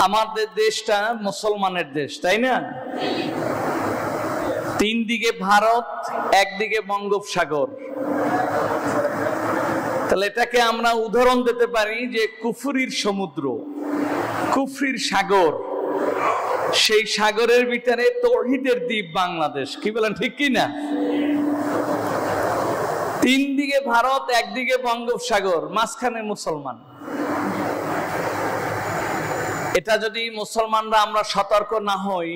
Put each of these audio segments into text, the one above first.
আমাদের দেশটা মুসলমানের দেশ, তাই না? তিন দিকে ভারত, একদিকে বঙ্গোপসাগর। তাহলে এটাকে আমরা উদাহরণ দিতে পারি যে কুফরির সমুদ্র, কুফরির সাগর, সেই সাগরের ভিতরে তৌহিদের দ্বীপ বাংলাদেশ। কি বলেন, ঠিক কি না? তিন দিকে ভারত, একদিকে বঙ্গোপসাগর, মাঝখানে মুসলমান। এটা যদি মুসলমানরা আমরা সতর্ক না হই,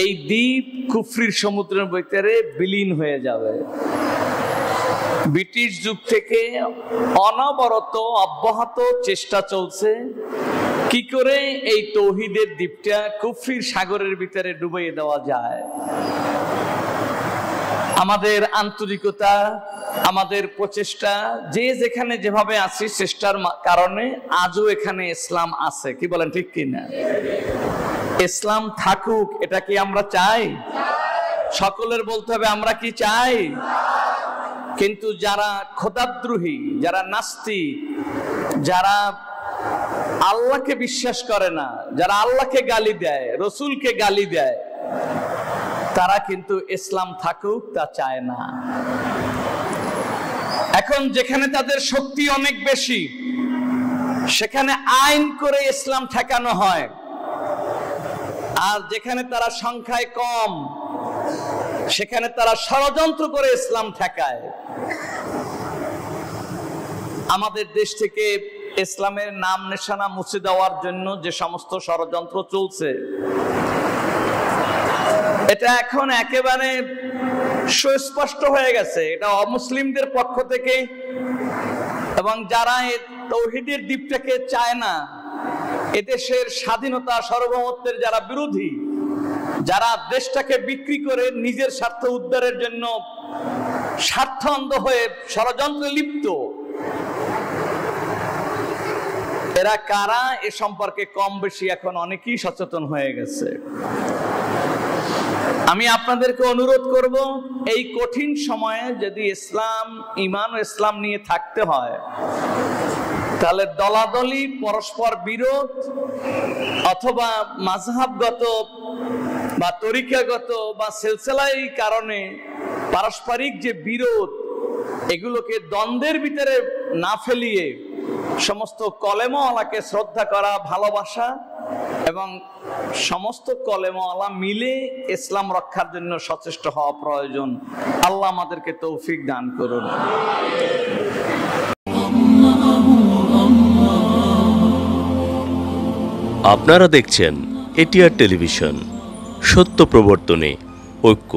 এই দ্বীপ কুফরির সমুদ্রের ভিতরে বিলীন হয়ে যাবে। ব্রিটিশ যুগ থেকে অনবরত অব্যাহত চেষ্টা চলছে কি করে এই তৌহিদের দ্বীপটা কুফরির সাগরের ভিতরে ডুবিয়ে দেওয়া যায়। আমাদের আন্তরিকতা, আমাদের প্রচেষ্টা, যে যেখানে যেভাবে আছি, চেষ্টার কারণে আজও এখানে ইসলাম আছে। কি বলেন, ঠিক কি না? ইসলাম থাকুক, এটা কি আমরা চাই? সকলের বলতে হবে আমরা কি চাই? কিন্তু যারা খোদাদ্রোহী, যারা নাস্তিক, যারা আল্লাহকে বিশ্বাস করে না, যারা আল্লাহকে গালি দেয়, রসুলকে গালি দেয়, তারা কিন্তু ইসলাম থাকুক তা চায় না। এখন যেখানে তাদের শক্তি অনেক বেশি, সেখানে আইন করে ইসলাম ঠেকানো হয়, আর যেখানে তারা সংখ্যায় কম, সেখানে তারা ষড়যন্ত্র করে ইসলাম ঠেকায়। আমাদের দেশ থেকে ইসলামের নাম নিশানা মুছে দেওয়ার জন্য যে সমস্ত ষড়যন্ত্র চলছে, এটা এখন একেবারে সুস্পষ্ট হয়ে গেছে। এটা অমুসলিমদের পক্ষ থেকে, এবং যারা এই তৌহিদের দ্বীপটাকে চায় না, এদেশের স্বাধীনতা সার্বভৌমত্বের যারা বিরোধী, যারা দেশটাকে বিক্রি করে নিজের স্বার্থ উদ্ধারের জন্য স্বার্থ অন্ধ হয়ে ষড়যন্ত্রে লিপ্ত, এরা কারা এ সম্পর্কে কম বেশি এখন অনেকেই সচেতন হয়ে গেছে। আমি আপনাদেরকে অনুরোধ করব, এই কঠিন সময়ে যদি ইসলাম, ঈমান ও ইসলাম নিয়ে থাকতে হয়, তাহলে দলাদলি, পরস্পর বিরোধ, অথবা মাযহাবগত বা তরিকাগত বা সিলসিলাই কারণে পারস্পরিক যে বিরোধ, এগুলোকে দ্বন্দ্বের ভিতরে না ফেলিয়ে সমস্ত কলেমাওয়ালাকে শ্রদ্ধা করা, ভালোবাসা, এবং সমস্ত কলেমাওয়ালা মিলে ইসলাম রক্ষার জন্য সচেষ্ট হওয়া প্রয়োজন। আল্লাহ আমাদেরকে তৌফিক দান করুন। আপনারা দেখছেন এটিআর টেলিভিশন, সত্য প্রবর্তনে ঐক্য।